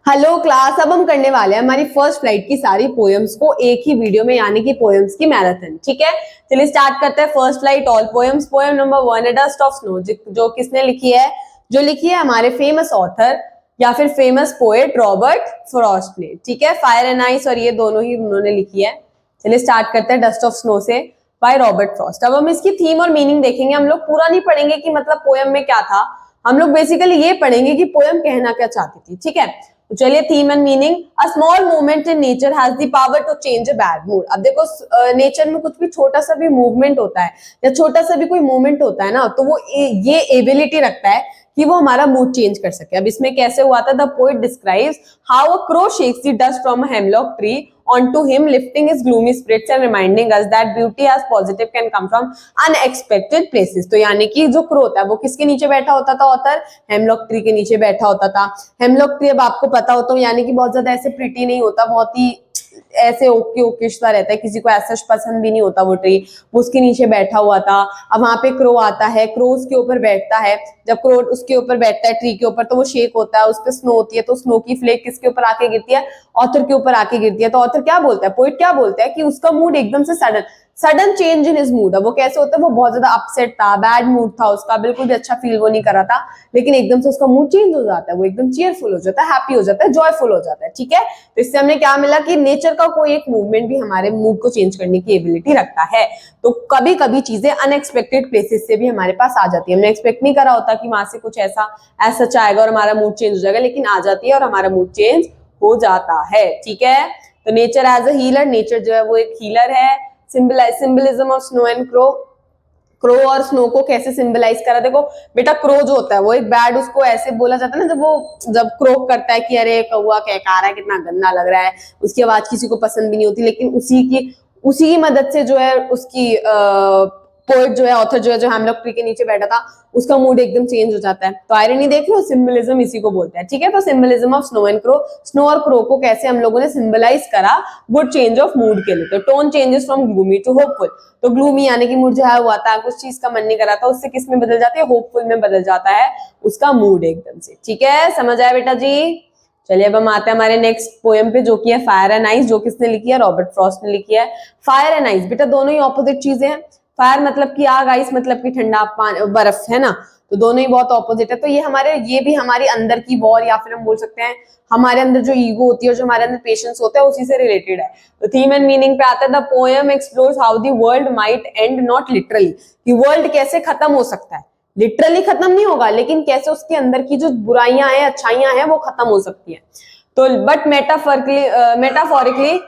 Hello class, अब हम करने वाले हैं हमारी फर्स्ट फ्लाइट की सारी पोएम्स को एक ही वीडियो में, यानी कि पोएम्स की मैराथन। ठीक है, चलिए स्टार्ट करते हैं। First flight all poems, poem number 1 A dust of snow, जो किसने लिखी है? जो लिखी है हमारे फेमस ऑथर या फिर फेमस पोएट रॉबर्ट फ्रॉस्ट ने। ठीक है, फायर एंड आइस और ये दोनों ही उन्होंने लिखी है। चलिए स्टार्ट करते हैं डस्ट ऑफ स्नो से, बाय रॉबर्ट फ्रॉस्ट। अब हम इसकी थीम और मीनिंग देखेंगे। हम लोग पूरा नहीं पढ़ेंगे कि मतलब पोएम में क्या था, हम लोग बेसिकली ये पढ़ेंगे कि पोएम कहना क्या चाहती थी। ठीक है, तो चलिए theme and meaning. A small movement in nature has the power to change a bad mood. अब देखो, नेचर में कुछ भी छोटा सा भी मूवमेंट होता है या छोटा सा भी कोई मूवमेंट होता है ना, तो वो ये एबिलिटी रखता है कि वो हमारा मूड चेंज कर सके। अब इसमें कैसे हुआ था? The poet describes how a crow shakes the dust from a hemlock tree onto him, lifting his gloomy spirits and reminding us that beauty as positive can come from unexpected places। तो यानी कि जो crow होता है वो किसके नीचे बैठा होता था? ऑथर हेमलॉक ट्री के नीचे बैठा होता था। हेमलॉक ट्री अब आपको पता हो तो यानी कि बहुत ज्यादा ऐसे प्रिटी नहीं होता, बहुत ही ऐसे ओके ओके सा रहता है, किसी को ऐसा पसंद भी नहीं होता वो ट्री। वो उसके नीचे बैठा हुआ था। अब वहां पे क्रो आता है, क्रो उसके ऊपर बैठता है। जब क्रो उसके ऊपर बैठता है ट्री के ऊपर, तो वो शेक होता है, उस पर स्नो होती है, तो स्नो की फ्लेक किसके ऊपर आके गिरती है? ऑथर के ऊपर आके गिरती है। तो ऑथर क्या बोलता है, पोइट क्या बोलता है कि उसका मूड एकदम से sudden change in his mood. अब वो कैसे होता है? वो बहुत ज्यादा अपसेट था, बैड मूड था उसका, बिल्कुल भी अच्छा फील वो नहीं कर रहा था, लेकिन एकदम से उसका मूड चेंज हो जाता है, वो एकदम चीयरफुल हो जाता है, हैप्पी हो जाता है, जॉयफुल हो जाता है। ठीक है, तो इससे हमें क्या मिला कि नेचर का कोई एक मूवमेंट भी हमारे मूड को चेंज करने की एबिलिटी रखता है। तो कभी कभी चीजें अनएक्सपेक्टेड प्लेसेस से भी हमारे पास आ जाती है। हमने एक्सपेक्ट नहीं करा होता कि वहां से कुछ ऐसा सच आएगा और हमारा मूड चेंज हो जाएगा, लेकिन आ जाती है और हमारा मूड चेंज हो जाता है। ठीक है, तो nature as a healer, nature जो है वो एक हीलर है। Symbolism of snow and crow, crow और स्नो को कैसे सिंबलाइज करा? देखो बेटा, क्रो जो होता है वो एक बैड, उसको ऐसे बोला जाता है ना, जब क्रोक करता है कि अरे कौवा क्या रहा है, कितना गंदा लग रहा है, उसकी आवाज किसी को पसंद भी नहीं होती, लेकिन उसी की मदद से जो है उसकी पोएट जो है, ऑथर जो है, जो हेमलॉक ट्री के नीचे बैठा था, उसका मूड एकदम चेंज हो जाता है। तो आयरनी देख रहे हो, सिंबलिज्म इसी को बोलते हैं। ठीक है, तो symbolism of snow and crow, snow और क्रो को कैसे हम लोगों ने सिंबलाइज करा गुड चेंज ऑफ मूड के लिए। तो tone changes from gloomy to hopeful. तो ग्लूमी यानी कि मूड जो है वो आता है, कुछ चीज का मन नहीं कर रहा था, उससे किस में बदल जाती है? होपफुल में बदल जाता है उसका मूड एकदम से। ठीक है, समझ आया बेटा जी? चलिए अब हम आते हैं हमारे नेक्स्ट पोएम पे, जो कि है फायर एंड आइस। जो किसने लिखी है? रॉबर्ट फ्रॉस्ट ने लिखी है। फायर एंड आइस बेटा दोनों ही ऑपोजिट चीजें हैं। फायर मतलब कि आग, आइस मतलब कि ठंडा बर्फ, है ना? तो दोनों ही बहुत ऑपोजिट है। तो ये भी हमारी अंदर की वॉर, या फिर हम बोल सकते हैं हमारे अंदर जो ईगो होती है और जो हमारे अंदर पेशेंस होता है, उसी से रिलेटेड है। तो थीम एंड मीनिंग पे आता है, the poem explores how the world might and not literally, कि वर्ल्ड कैसे खत्म हो सकता है, लिटरली खत्म नहीं होगा, लेकिन कैसे उसके अंदर की जो बुराइयां हैं, अच्छाइयां हैं, वो खत्म हो सकती है। तो but metaphorically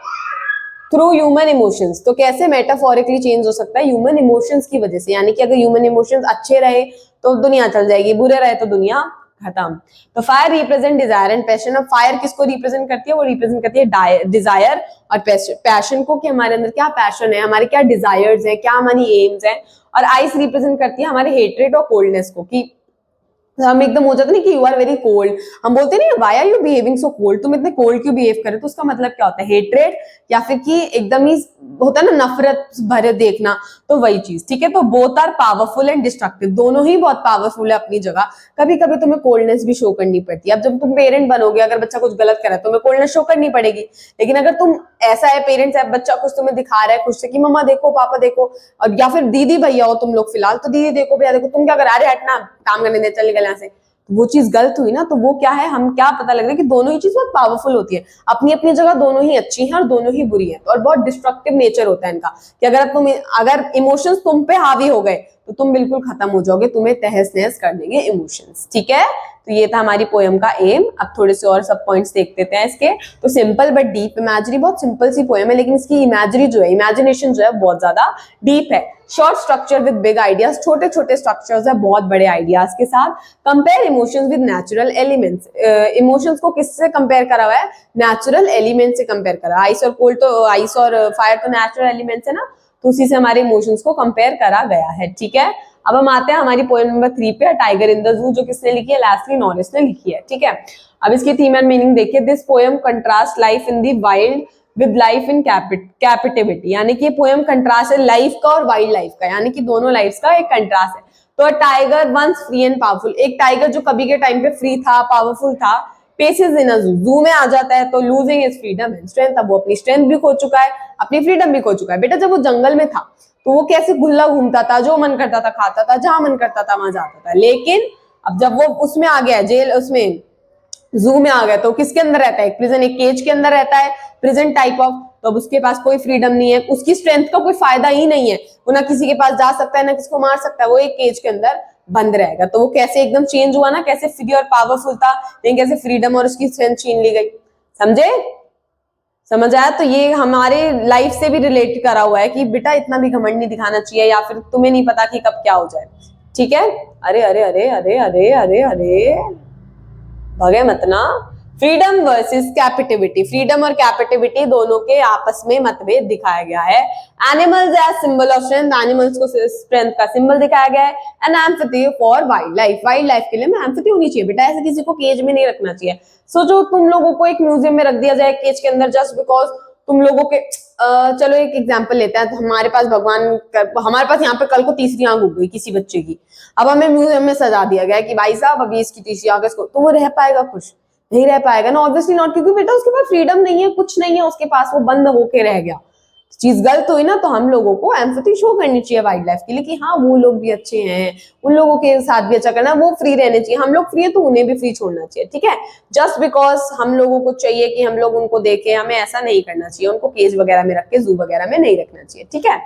through human emotions, तो कैसे मेटाफोरिकली चेंज हो सकता है? ह्यूमन इमोशंस की वजह से। यानी कि अगर ह्यूमन इमोशंस अच्छे रहे तो दुनिया चल जाएगी, बुरे रहे तो दुनिया खत्म। तो fire represent desire and passion. अब फायर किसको रिप्रेजेंट करती है? वो रिप्रेजेंट करती है डिजायर और पैशन को, कि हमारे अंदर क्या पैशन है, हमारे क्या डिजायर्स है, क्या हमारी एम्स है। और आइस रिप्रेजेंट करती है हमारे हेट्रेड और कोल्डनेस को, कि हम एकदम हो जाता है ना कि यू आर वेरी कोल्ड, हम बोलते हैं ना why are you behaving so cold, तुम इतने कोल्ड क्यों बिहेव कर रहे हो? तो उसका मतलब क्या होता है? हेट्रेड, या फिर कि एकदम ही होता है ना नफरत भरे देखना, तो वही चीज। ठीक है, तो both are powerful and destructive, दोनों ही बहुत पावरफुल है अपनी जगह। कभी कभी तुम्हें कोल्डनेस भी शो करनी पड़ती है। अब जब तुम पेरेंट बनोगे, अगर बच्चा कुछ गलत करे तो तुम्हें कोल्डनेस शो करनी पड़ेगी। लेकिन अगर तुम ऐसा है पेरेंट्स है, बच्चा कुछ तुम्हें दिखा रहा है खुश से कि मम्मा देखो, पापा देखो, और या फिर दीदी भैया हो तुम लोग फिलहाल, तो दीदी देखो भैया देखो, तुम क्या करा रहे, हटना, काम करने दे, चल निकल यहाँ से, वो चीज गलत हुई ना। तो वो क्या है, हम क्या पता लग रहा है कि दोनों ही चीज बहुत पावरफुल होती है, अपनी अपनी जगह दोनों ही अच्छी हैं और दोनों ही बुरी हैं। और बहुत डिस्ट्रक्टिव नेचर होता है इनका, कि अगर इमोशंस तुम पे हावी हो गए तो तुम बिल्कुल खत्म हो जाओगे, तुम्हें तहस नहस कर देंगे इमोशंस। ठीक है, तो ये था हमारी पोएम का एम। अब थोड़े से और सब पॉइंट्स देख लेते हैं इसके। तो सिंपल बट डीप इमेजरी, बहुत सिंपल सी पोएम है, लेकिन इसकी इमेजरी जो है, इमेजिनेशन जो है, बहुत ज्यादा डीप है। Short structure with big ideas, छोटे छोटे स्ट्रक्चर्स है बहुत बड़े आइडियाज के साथ। Compare emotions with natural elements, emotions को किससे कंपेयर करा हुआ है? नेचुरल एलिमेंट से कंपेयर करा। आइस और कोल्ड, तो आइस और फायर तो नेचुरल एलिमेंट्स है ना, तो उसी से हमारे इमोशंस को कंपेयर करा गया है। ठीक है, अब हम आते हैं हमारी पोएम नंबर 3 पे, टाइगर इन द जू। जो किसने लिखी है? लेस्ली नॉरिस ने लिखी है। ठीक है, अब इसकी थीम एंड मीनिंग देखिए। This poem contrast life in the wild with life in captivity, यानी कि पोएम कंट्रास्ट है लाइफ का और वाइल्ड लाइफ का, यानी कि दोनों लाइफ का एक कंट्रास्ट है। तो tiger once free and powerful, एक टाइगर जो कभी के टाइम पे फ्री था, पावरफुल था, पेसेस इन अ जू में आ जाता है तो losing is freedom and strength, अब वो अपनी स्ट्रेंथ भी खो चुका है, अपनी फ्रीडम भी खो चुका है। बेटा जब वो जंगल में था तो वो कैसे खुला घूमता था, जो मन करता था खाता था, जहां मन करता था वहां जाता था, लेकिन अब जब वो उसमें आ गया, जेल उसमें जू में आ गया, तो किसके अंदर रहता है, एक प्रिजन, एक केज के अंदर रहता है, प्रिजन टाइप ऑफ। तो अब उसके पास कोई फ्रीडम नहीं है, उसकी स्ट्रेंथ का कोई फायदा ही नहीं है, वो ना किसी के पास जा सकता है ना किसी को मार सकता है, वो एक केज के अंदर बंद रहेगा। तो वो कैसे एकदम चेंज हुआ ना, कैसे फ्री और पावरफुल था, लेकिन कैसे फ्रीडम और उसकी स्ट्रेंथ छीन ली गई। समझे, समझ आया? तो ये हमारे लाइफ से भी रिलेट करा हुआ है कि बेटा इतना भी घमंड नहीं दिखाना चाहिए, या फिर तुम्हें नहीं पता कि कब क्या हो जाए। ठीक है, अरे अरे अरे अरे अरे अरे अरे भगे मत ना। फ्रीडम वर्सेस कैपेटिविटी, फ्रीडम और कैपेटिविटी दोनों के आपस में मतभेद दिखाया गया है। Animals as symbol of strength, animals को स्ट्रेंथ का सिंबल दिखाया गया है। And empathy for wildlife, wildlife के लिए में एम्पैथी होनी चाहिए बेटा, ऐसे किसी को केज में नहीं रखना चाहिए। सो जो तुम लोगों को एक म्यूजियम में रख दिया जाए केज के अंदर जस्ट बिकॉज तुम लोगों के चलो एक एग्जांपल लेते हैं, हमारे पास हमारे पास यहाँ पे कल को तीसरी आंख उग गई किसी बच्चे की, अब हमें म्यूजियम में सजा दिया गया कि भाई साहब अभी इसकी तीसरी आंख, इसको, तो वो रह पाएगा खुश? नहीं रह पाएगा ना, ऑब्वियसली नॉट, क्योंकि बेटा उसके पास फ्रीडम नहीं है, कुछ नहीं है उसके पास, वो बंद होके रह गया। चीज गलत हुई ना, तो हम लोगों को एम्पैथी शो करनी चाहिए वाइल्ड लाइफ के लिए कि हाँ वो लोग भी अच्छे हैं, उन लोगों के साथ भी अच्छा करना, वो फ्री रहने चाहिए, हम लोग फ्री है तो उन्हें भी फ्री छोड़ना चाहिए। ठीक है, जस्ट बिकॉज हम लोगों को चाहिए कि हम लोग उनको देखें, हमें ऐसा नहीं करना चाहिए, उनको केज वगैरह में रख के जू वगैरह में नहीं रखना चाहिए। ठीक है,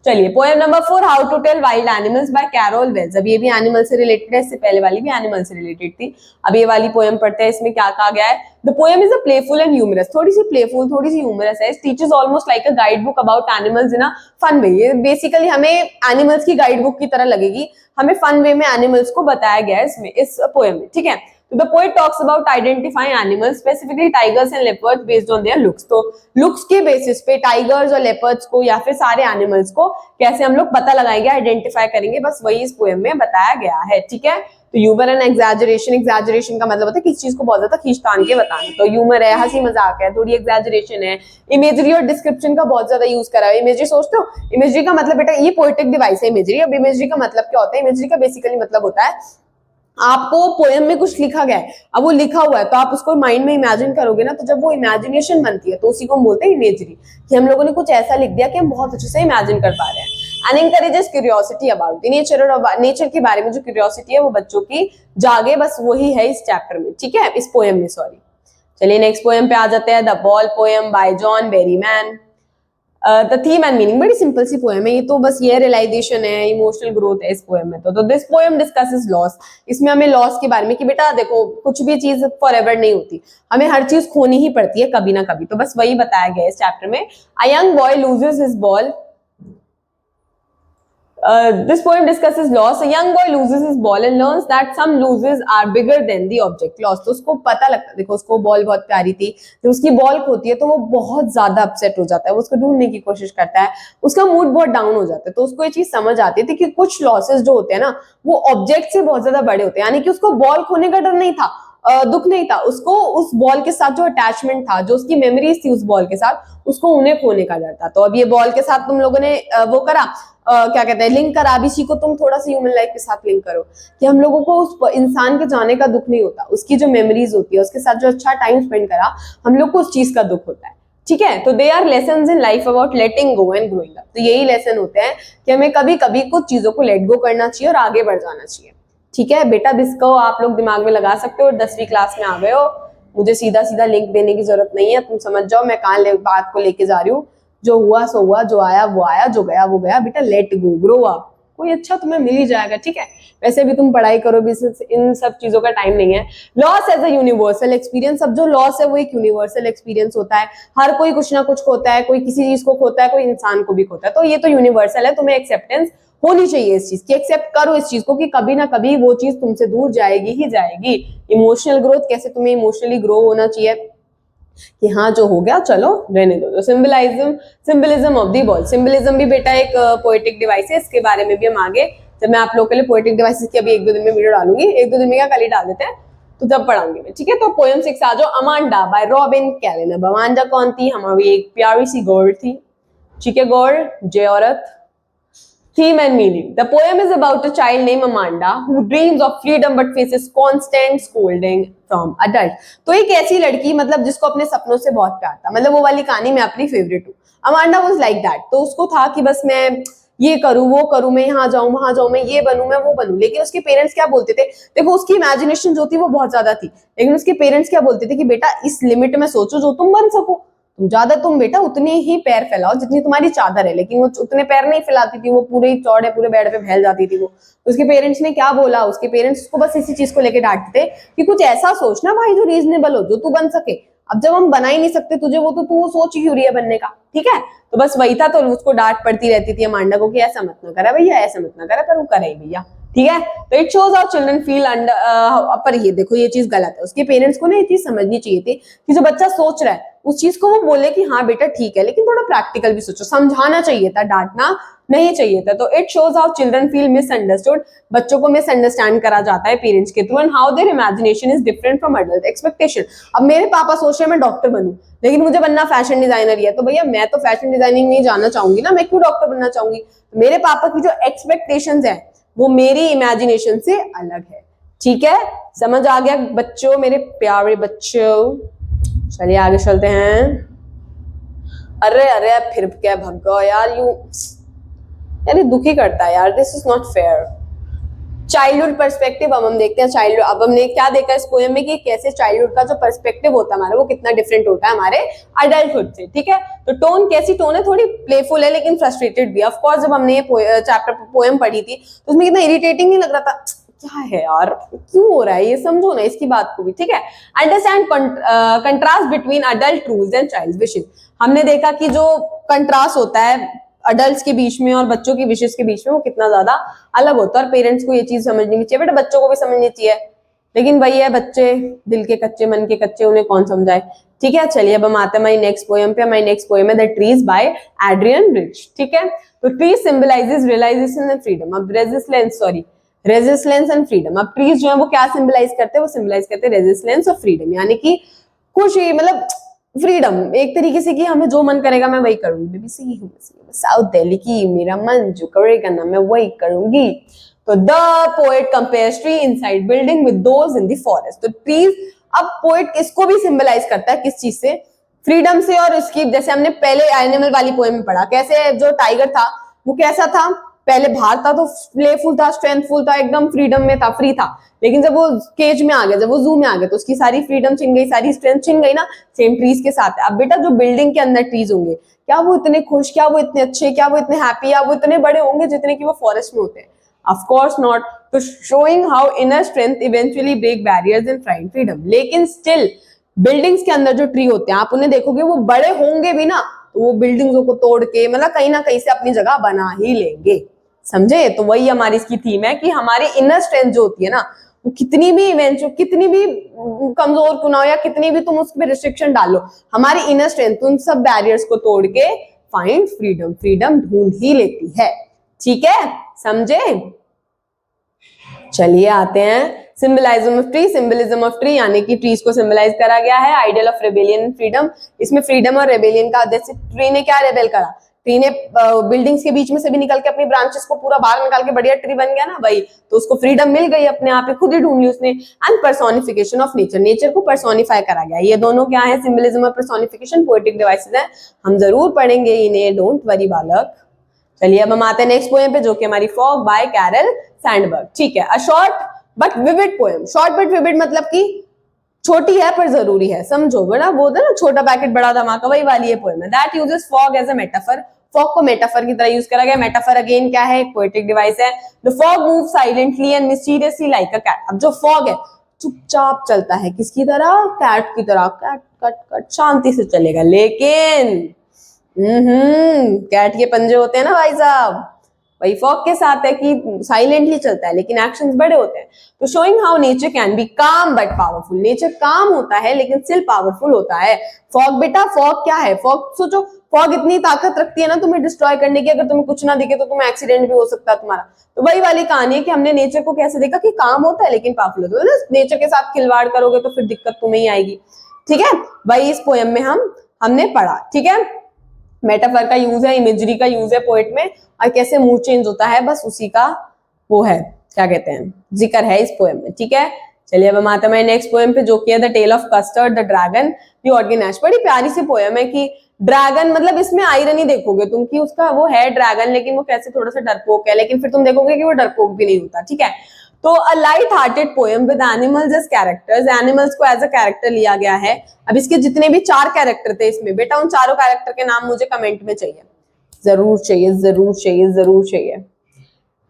चलिए poem number 4, how to tell wild animals by Carol Wells. अब ये भी एनिमल से रिलेटेड है, इससे पहले वाली भी एनिमल से रिलेटेड थी। अब ये वाली पोएम पढ़ते हैं, इसमें क्या कहा गया है। The poem is a playful and humorous, थोड़ी सी playful, थोड़ी सी humorous है। It teaches almost like a guidebook about animals in a fun way। ये बेसिकली हमें एनिमल्स की गाइड बुक की तरह लगेगी, हमें फन वे में एनिमल्स को बताया गया है इसमें, इस पोएम में। ठीक है, तो the poet talks about identifying animals specifically tigers and leopards based on their looks. तो लुक्स के बेसिस पे टाइगर्स और लेपर्ड्स को या फिर सारे एनिमल्स को कैसे हम लोग पता लगाएंगे, आइडेंटिफाई करेंगे, बस वही इस पोएम में बताया गया है। ठीक है, तो ह्यूमर एंड एग्जैजरेशन, एग्जैजरेशन का मतलब होता है किसी चीज को बहुत ज्यादा खींचतान के बताना, तो ह्यूमर है, हंसी मजाक है, थोड़ी एग्जैजरेशन है, इमेजरी और डिस्क्रिप्शन का बहुत ज्यादा यूज करा है। इमेजरी सोचते हो, इमेजरी का मतलब बेटा ये पोएटिक डिवाइस है इमेजरी। अब इमेजरी का मतलब क्या होता है, इमेजरी का बेसिकली मतलब होता है आपको पोएम में कुछ लिखा गया है, अब वो लिखा हुआ है तो आप उसको माइंड में इमेजिन करोगे ना, तो जब वो इमेजिनेशन बनती है तो उसी को हम बोलते हैं इमेजरी, कि हम लोगों ने कुछ ऐसा लिख दिया कि हम बहुत अच्छे से इमेजिन कर पा रहे हैं। And encourages curiosity about the nature, और नेचर के बारे में जो क्यूरियोसिटी है वो बच्चों की जागे, बस वही है इस चैप्टर में। ठीक है, इस पोएम में, सॉरी। चलिए नेक्स्ट पोएम पे आ जाते हैं, the ball poem by John Berryman. The theme and meaning, बड़ी सिंपल सी पोएम है ये तो, बस ये रियलाइजेशन है, इमोशनल ग्रोथ है इस पोएम में। तो दिस पोएम डिस्कसेस लॉस, इसमें हमें लॉस के बारे में कि बेटा देखो कुछ भी चीज फॉरएवर नहीं होती, हमें हर चीज खोनी ही पड़ती है कभी ना कभी, तो बस वही बताया गया है इस चैप्टर में। A young boy loses his ball, this poem discusses loss. A young boy loses his ball and learns that some losses are bigger than the object lost. तो उसको पता लगता है, देखो उसको बॉल बहुत प्यारी थी, जब उसकी बॉल खोती है तो वो बहुत ज्यादा अपसेट हो जाता है, वो उसको ढूंढने की कोशिश करता है, उसका मूड बहुत डाउन हो जाता है। तो उसको ये चीज समझ आती थी कि कुछ लॉसेस जो होते हैं ना वो ऑब्जेक्ट से बहुत ज्यादा बड़े होते हैं, यानी कि उसको बॉल खोने का डर नहीं था, दुख नहीं था, उसको उस बॉल के साथ जो अटैचमेंट था, जो उसकी मेमोरीज थी उस बॉल के साथ, उसको उन्हें खोने का डर था। तो अब ये बॉल के साथ तुम लोगों ने वो करा, क्या कहते हैं, लिंक करा। अब इसी को तुम थोड़ा सा ह्यूमन लाइफ के साथ लिंक करो कि हम लोगों को उस इंसान के जाने का दुख नहीं होता, उसकी जो मेमोरीज होती है, उसके साथ जो अच्छा टाइम स्पेंड करा, हम लोग को उस चीज का दुख होता है। ठीक है, तो they are lessons in life about letting go and growing up. तो यही लेसन होते हैं कि हमें कभी कभी कुछ चीजों को लेट गो करना चाहिए और आगे बढ़ जाना चाहिए। ठीक है बेटा, इसको आप लोग दिमाग में लगा सकते हो, 10वीं क्लास में आ गए हो, मुझे सीधा सीधा लिंक देने की जरूरत नहीं है, तुम समझ जाओ मैं कहाँ बात को लेके जा रही हूँ। जो हुआ सो हुआ, जो आया वो आया, जो गया वो गया, बेटा लेट गो, ग्रो अप, कोई अच्छा तुम्हें मिल ही जाएगा। ठीक है, वैसे भी तुम पढ़ाई करो भी, इन सब चीजों का टाइम नहीं है। Loss as a universal experience, अब जो लॉस है वो एक यूनिवर्सल एक्सपीरियंस होता है, हर कोई कुछ ना कुछ खोता है, कोई किसी चीज को खोता है, कोई इंसान को भी खोता है, तो ये तो यूनिवर्सल है, तुम्हें एक्सेप्टेंस होनी चाहिए इस चीज की, एक्सेप्ट करो इस चीज को कि कभी ना कभी वो चीज तुमसे दूर जाएगी ही जाएगी। इमोशनल ग्रोथ, कैसे तुम्हें इमोशनली ग्रो होना चाहिए कि हाँ जो हो गया चलो रहने दो। Symbolism of the ball, symbolism भी बेटा एक पोएटिक डिवाइस है, इसके बारे में भी हम आगे जब मैं आप लोगों के लिए पोएटिक डिवाइसेस की अभी 1-2 दिन में वीडियो डालूंगी, 1-2 दिन में क्या कल ही डाल देते हैं, तो जब पढ़ाऊंगी मैं। ठीक है, तो पोएम 6 आ जाओ, अमांडा बाय रॉबिन कैलन। अब अमांडा कौन थी, हमारी एक प्यारी सी गर्ल थी। ठीक है, गर्ल, जे औरत, Theme and meaning. The poem is about a child named Amanda who dreams of freedom but faces constant scolding from adults. तो एक ऐसी लड़की मतलब जिसको अपने सपनों से बहुत प्यार था, मतलब वो वाली कहानी मैं अपनी फेवरेट हूँ. Amanda was like that. तो उसको था कि बस मैं ये करूँ वो करूँ, मैं यहाँ जाऊँ वहां जाऊँ, मैं ये बनूं मैं वो बनूं. लेकिन उसके पेरेंट्स क्या बोलते थे, देखो उसकी इमेजिनेशन जो थी वो बहुत ज्यादा थी, लेकिन उसके पेरेंट्स क्या बोलते थे कि बेटा इस लिमिट में सोचो जो तुम बन सको. तुम बेटा उतने ही पैर फैलाओ जितनी तुम्हारी चादर है. लेकिन वो उतने पैर नहीं फैलाती थी, वो पूरे ही चौड़े पूरे बेड पे फैल जाती थी वो. तो उसके पेरेंट्स ने क्या बोला, उसके पेरेंट्स उसको बस इसी चीज को लेके डांटते थे कि कुछ ऐसा सोचना भाई जो रीजनेबल हो, जो तू बन सके. अब जब हम बना ही नहीं सकते तुझे वो, तो तू सोच ही क्यों रही है बनने का. ठीक है, तो बस वही था. तो उसको डांट पड़ती रहती थी अमांडा को कि ऐसा मत ना करा भैया, ऐसा मत ना करा, पर वो करे भैया. ठीक है, तो it shows how children feel under. पर ये देखो ये चीज गलत है. उसके पेरेंट्स को ना ये चीज समझनी चाहिए थी कि जो बच्चा सोच रहा है उस चीज को वो बोले कि हाँ बेटा ठीक है, लेकिन थोड़ा प्रैक्टिकल भी सोचो. समझाना चाहिए था, डांटना नहीं चाहिए था. तो it shows how children feel misunderstood. बच्चों को मिसअंडरस्टैंड करा जाता है पेरेंट्स के through, and how there imagination is different from adult expectation. अब मेरे पापा सोच रहे हैं मैं डॉक्टर बनूं, लेकिन मुझे बनना फैशन डिजाइनर ही है. तो भैया मैं तो फैशन डिजाइनिंग में ही जाना चाहूंगी ना, मैं क्यों डॉक्टर बनना चाहूंगी. मेरे पापा की जो एक्सपेक्टेशंस है वो मेरी इमेजिनेशन से अलग है. ठीक है, समझ आ गया बच्चों, मेरे प्यारे बच्चों. चलिए आगे चलते हैं. अरे अरे फिर क्या भग गया यार, यू यार दुखी करता है यार. This is not fair. Childhood perspective. अब हम देखते हैं चाइल्डहुड. अब हमने क्या देखा इस पोएम में कि कैसे चाइल्डहुड का जो पर्सपेक्टिव होता है हमारा वो कितना डिफरेंट होता है हमारे अडल्टहुड से. ठीक है, तो टोन कैसी टोन है, थोड़ी प्लेफुल है लेकिन फ्रस्ट्रेटेड भी. ऑफ कोर्स जब हमने ये चैप्टर पोएम पढ़ी थी तो उसमें कितना इरिटेटिंग नहीं लग रहा था. क्या है यार, क्यों हो रहा है ये, समझो ना इसकी बात को भी. ठीक है, understand contrast between adult rules and child wishes. हमने देखा कि जो कंट्रास्ट होता है अडल्ट्स के बीच में और बच्चों की विशेष के बीच में वो कितना ज्यादा अलग होता है. और पेरेंट्स को ये चीज समझनी चाहिए, बेटा बच्चों को भी समझनी चाहिए. लेकिन वही है, बच्चे दिल के कच्चे मन के कच्चे, उन्हें कौन समझाए. ठीक है, चलिए अब हम आते हैं हमारी नेक्स्ट पोएम पे. हमारी नेक्स्ट पोएम है the trees by Adrienne Rich. ठीक है, तो tree symbolizes realization and freedom. अब रेजिस्टेंस एंड फ्रीडम. अब ट्रीज जो है वो क्या सिंबलाइज करते हैं, वो सिंबलाइज करते हैं रेजिस्टेंस और फ्रीडम, यानी कि खुशी, मतलब फ्रीडम एक तरीके से कि हमें जो मन करेगा मैं वही करूंगी. बेबी सी हूँ साउथ दिल्ली की, मेरा मन जो करेगा ना मैं वही करूंगी. तो the poet compares tree inside building with those in the forest. तो ट्रीज, अब पोएट इसको भी सिंबलाइज करता है किस चीज से, फ्रीडम से. और इसकी जैसे हमने पहले एनिमल वाली पोएम में पढ़ा, कैसे जो टाइगर था वो कैसा था, पहले बाहर था तो प्लेफुल था, स्ट्रेंथफुल था, एकदम फ्रीडम में था, फ्री था. लेकिन जब वो केज में आ गया, जब वो जू में आ गया तो उसकी सारी फ्रीडम छिन गई, सारी स्ट्रेंथ छिन गई ना. सेम ट्रीज के साथ है. अब बेटा जो बिल्डिंग के अंदर ट्रीज होंगे, क्या वो इतने खुश, क्या वो इतने अच्छे, क्या वो इतने हैप्पी, या वो इतने बड़े होंगे जितने कि वो फॉरेस्ट में होते हैं? Of course not. तो showing how inner strength eventually break barriers and find freedom. लेकिन स्टिल बिल्डिंग्स के अंदर जो ट्री होते हैं, आप उन्हें देखोगे वो बड़े होंगे भी ना तो वो बिल्डिंग्स को तोड़ के मतलब कहीं ना कहीं से अपनी जगह बना ही लेंगे. समझे? तो वही हमारी इसकी थीम है कि हमारी इनर स्ट्रेंथ जो होती है ना, वो कितनी भी कितनी भी कमजोर क्यों ना हो, या कितनी भी तुम उस पर रिस्ट्रिक्शन डालो, हमारी इनर स्ट्रेंथ उन सब बैरियर्स को तोड़ के फाइंड फ्रीडम, फ्रीडम ढूंढ ही लेती है. ठीक है, समझे? चलिए आते हैं symbolism of tree. Symbolism of tree यानी कि ट्रीज को सिंबलाइज करा गया है. Ideal of rebellion and freedom. इसमें फ्रीडम और रेबेलियन का, जैसे ट्री ने क्या रेबेल करा, ट्री ने बिल्डिंग्स के बीच में से भी निकल के अपनी ब्रांचेस को पूरा बाहर निकाल के बढ़िया ट्री बन गया ना, वही तो उसको फ्रीडम मिल गई अपने आप ही, खुद ही ढूंढ ली उसने. And personification of nature. Nature को पर्सोनिफाई करा गया. ये दोनों क्या है, सिंबलिज्म और पर्सोनिफिकेशन, पोएटिक डिवाइसेस है. हम जरूर पढ़ेंगे इन्हें, डोंट वरी बालक. चलिए अब हम आते हैं नेक्स्ट पोएम पे जो कि हमारी फॉग बाय कैरल सैंडबर्ग. ठीक है, a short but vivid poem. Short but vivid मतलब कि छोटी है पर जरूरी है. समझो बड़ा वो ना, छोटा पैकेट बड़ा धमाका, वही वाली ये पोएम है. That uses fog as a metaphor. Fog को मेटाफर की तरह यूज करा गया. मेटाफर अगेन क्या है, एक पोएटिक डिवाइस है. The fog move silently and mysteriously like a cat. अब जो फॉग है चुपचाप चलता है, किसकी तरह, कैट की तरह. कैट कट कट शांति से चलेगा, लेकिन कैट के पंजे होते हैं ना भाई साहब, वही फॉग के साथ है कि साइलेंटली चलता है लेकिन एक्शंस बड़े होते हैं. तो showing how nature can be काम बट पावरफुल. नेचर काम होता है लेकिन स्टिल पावरफुल होता है. फॉग बेटा, फॉग क्या है, फॉग सोचो, फॉग इतनी ताकत रखती है ना तुम्हें डिस्ट्रॉय करने की. अगर तुम्हें कुछ ना दिखे तो तुम्हें एक्सीडेंट भी हो सकता है तुम्हारा. तो वही वाली कहानी है कि हमने नेचर को कैसे देखा कि काम होता है लेकिन पावरफुल होता है ना. नेचर के साथ खिलवाड़ करोगे तो फिर दिक्कत तुम्हें ही आएगी. ठीक है, वही इस पोएम में हमने पढ़ा. ठीक है, मेटाफर का यूज है, इमेजरी का यूज है पोएट में, और कैसे मूड चेंज होता है, बस उसी का वो है, क्या कहते हैं, जिक्र है इस पोएम में। ठीक है, चलिए अब हम आते हैं नेक्स्ट पोएम पे, जो कि है the tale of custard the dragon the organize. बड़ी प्यारी सी पोएम है कि ड्रैगन, मतलब इसमें आयरनी देखोगे तुम कि उसका वो है ड्रैगन, लेकिन वो कैसे थोड़ा सा डरपोक है, लेकिन फिर तुम देखोगे कि वो डरपोक भी नहीं होता। ठीक है, तो a light hearted poem with animals as characters, animals को एज अ कैरेक्टर लिया गया है। अब इसके जितने भी 4 कैरेक्टर थे इसमें, बेटा उन चारों कैरेक्टर के नाम मुझे कमेंट में चाहिए, जरूर चाहिए, जरूर चाहिए, जरूर चाहिए।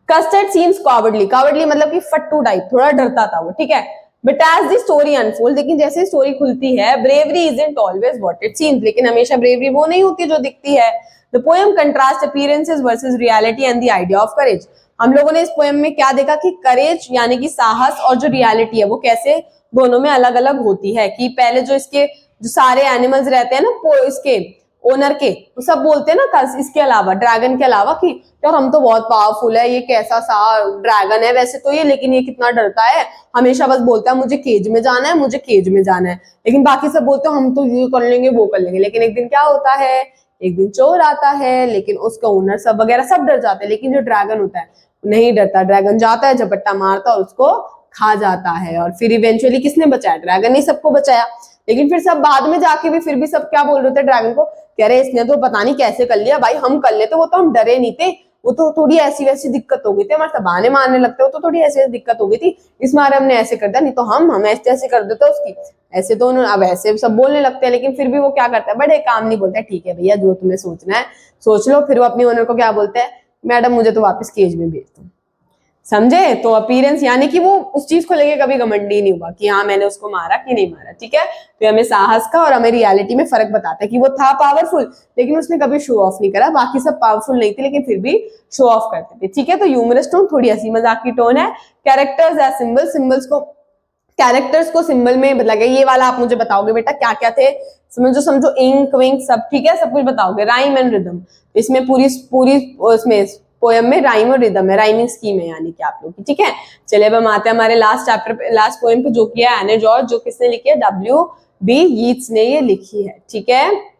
कस्टर्ड सीम्स कॉवर्डली, कॉवर्डली मतलब कि फट्टू टाइप, थोड़ा डरता था वो। ठीक है, but as the story unfold, लेकिन जैसे स्टोरी खुलती है, bravery isn't always what it seems, लेकिन हमेशा ब्रेवरी वो नहीं होती जो दिखती है। The poem contrast appearances versus reality and the idea of courage. हम लोगों ने इस पोएम में क्या देखा कि करेज यानी कि साहस और जो रियलिटी है वो कैसे दोनों में अलग अलग होती है। कि पहले जो इसके जो सारे एनिमल्स रहते हैं ना इसके ओनर के, तो सब बोलते हैं ना इसके अलावा, ड्रैगन के अलावा, कि यार हम तो बहुत पावरफुल है, ये कैसा सा ड्रैगन है वैसे तो ये, लेकिन ये कितना डरता है, हमेशा बस बोलता है मुझे केज में जाना है, मुझे केज में जाना है। लेकिन बाकी सब बोलते हैं हम तो ये कर लेंगे वो कर लेंगे। लेकिन एक दिन क्या होता है, एक दिन चोर आता है, लेकिन उसका ओनर सब वगैरह सब डर जाते हैं, लेकिन जो ड्रैगन होता है नहीं डरता। ड्रैगन जाता है, झपट्टा मारता है, उसको खा जाता है। और फिर इवेंचुअली किसने बचाया, ड्रैगन ने सबको बचाया। लेकिन फिर सब बाद में जाके भी फिर भी सब क्या बोल रहे थे ड्रैगन को, कह रहे इसने तो पता नहीं कैसे कर लिया, भाई हम कर लेते, वो तो हम डरे नहीं थे, वो तो थोड़ी ऐसी वैसी दिक्कत हो गई थी, हमारे बहाने मारने लगते हो तो थोड़ी ऐसी वैसी दिक्कत हो गई थी, इस मारे हमने ऐसे कर दिया, नहीं तो हम ऐसे ऐसे कर देते उसकी। ऐसे तो उन्होंने, अब ऐसे सब बोलने लगते हैं, लेकिन फिर भी वो क्या करता है, बड़े काम नहीं बोलता है, ठीक है भैया जो तुम्हें सोचना है सोच लो। फिर वो अपनी ओनर को क्या बोलते हैं, मैडम मुझे तो वापस केज में भेज दो। समझे, तो अपीयरेंस यानी कि वो उस चीज को लेके कभी घमंडी नहीं हुआ कि हाँ मैंने उसको मारा कि नहीं मारा। ठीक है, तो हमें साहस का और हमें रियलिटी में फर्क बताता है कि वो था पावरफुल, लेकिन उसने कभी शो ऑफ नहीं करा। बाकी सब पावरफुल नहीं थे लेकिन फिर भी शो ऑफ करते थे। ठीक है, तो ह्यूमरस टोन, थोड़ी हंसी मजाक की टोन है। कैरेक्टर्स एज सिंबल, सिंबल्स को, कैरेक्टर्स को सिंबल में बदला गया। ये वाला आप मुझे बताओगे बेटा क्या क्या थे, समझो समझो, इंक विंक सब। ठीक है, सब कुछ बताओगे। राइम एंड रिदम, इसमें पूरी पूरी उसमें पोएम में राइम और रिदम है, राइमिंग स्कीम है यानी कि आप लोग की। ठीक है, चलिए अब हम आते हैं हमारे लास्ट चैप्टर पे, लास्ट पोएम पे, जो कि है एने जॉर्ज, जो किसने लिखी है, W.B. यीट्स ने ये लिखी है। ठीक है,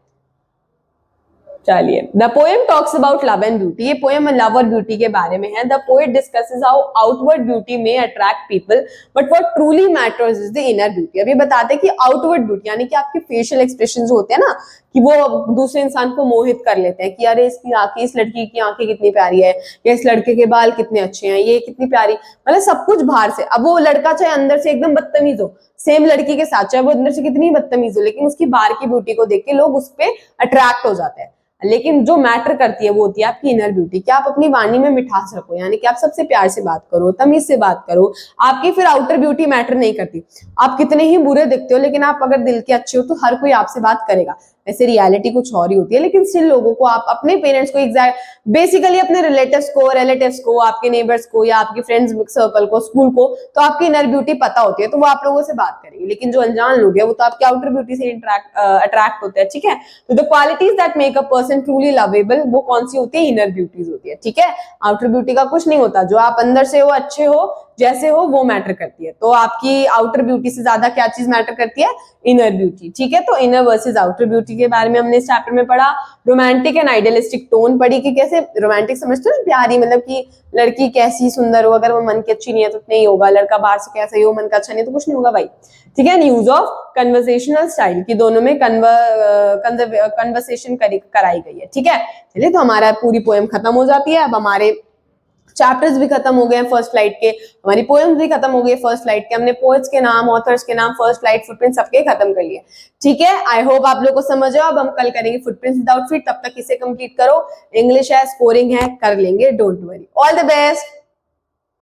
चलिए, the poem talks about love and beauty. ये पोएम लव और ब्यूटी के बारे में है। The poet discusses how outward beauty में attract people but what truly matters is the inner beauty. अभी बताते हैं कि आउटवर्ड ब्यूटी यानी कि आपके फेशियल एक्सप्रेशंस होते हैं ना, कि वो दूसरे इंसान को मोहित कर लेते हैं कि अरे इसकी आंखें, इस लड़की की आंखें कितनी प्यारी है, या इस लड़के के बाल कितने अच्छे हैं, ये कितनी प्यारी, मतलब सब कुछ बाहर से। अब वो लड़का चाहे अंदर से एकदम बदतमीज हो, सेम लड़की के साथ चाहे वो अंदर से कितनी बदतमीज हो, लेकिन उसकी बाहर की ब्यूटी को देख के लोग उस पर अट्रैक्ट हो जाते हैं। लेकिन जो मैटर करती है वो होती है आपकी इनर ब्यूटी, कि आप अपनी वाणी में मिठास रखो, यानी कि आप सबसे प्यार से बात करो, तमीज से बात करो। आपकी फिर आउटर ब्यूटी मैटर नहीं करती, आप कितने ही बुरे दिखते हो लेकिन आप अगर दिल के अच्छे हो तो हर कोई आपसे बात करेगा। ऐसे रियलिटी कुछ और ही होती है, लेकिन स्टिल लोगों को, आप अपने पेरेंट्स को, एग्जैक्ट बेसिकली अपने रिलेटिव्स को, आपके नेबर्स को, या आपके फ्रेंड्स सर्कल को, स्कूल को, तो आपकी इनर ब्यूटी पता होती है, तो वो आप लोगों से बात करेंगे। लेकिन जो अनजान लोग हैं वो तो आपकी आउटर ब्यूटी से अट्रैक्ट होते हैं। ठीक है, तो the qualities that make a person truly lovable, वो कौन सी होती है, इनर ब्यूटीज होती है। ठीक है, आउटर ब्यूटी का कुछ नहीं होता, जो आप अंदर से हो, अच्छे हो, जैसे हो, वो मैटर करती है। तो आपकी आउटर ब्यूटी से ज्यादा क्या चीज मैटर करती है, इनर ब्यूटी। ठीक है, तो इनर वर्सेस आउटर ब्यूटी के बारे में हमने इस चैप्टर में पढ़ा। रोमांटिक एंड आइडियलिस्टिक टोन पढ़ी कि कैसे रोमांटिक समझते हो ना, प्यारी, मतलब कि लड़की कैसी सुंदर हो, अगर वो मन की अच्छी नहीं है तो नहीं होगा, लड़का बाहर से कैसा ही हो, मन का अच्छा नहीं तो कुछ नहीं होगा भाई। ठीक है, यूज ऑफ कन्वर्सेशनल स्टाइल, की दोनों में कन्वर्सेशन कराई गई है। ठीक है, चलिए, तो हमारा पूरी पोएम खत्म हो जाती है। अब हमारे चैप्टर्स भी खत्म हो गए हैं फर्स्ट फ्लाइट के, हमारी पोएम्स भी खत्म हो गई फर्स्ट फ्लाइट के, हमने पोएट्स के नाम, ऑथर्स के नाम, फर्स्ट फ्लाइट, फुटप्रिंट सबके खत्म कर लिए। ठीक है, आई होप आप लोग को समझ आओ। अब हम कल करेंगे फुटप्रिंट्स विदाउट फीट, तब तक इसे कंप्लीट करो। इंग्लिश है, स्कोरिंग है, कर लेंगे, don't worry. All the best.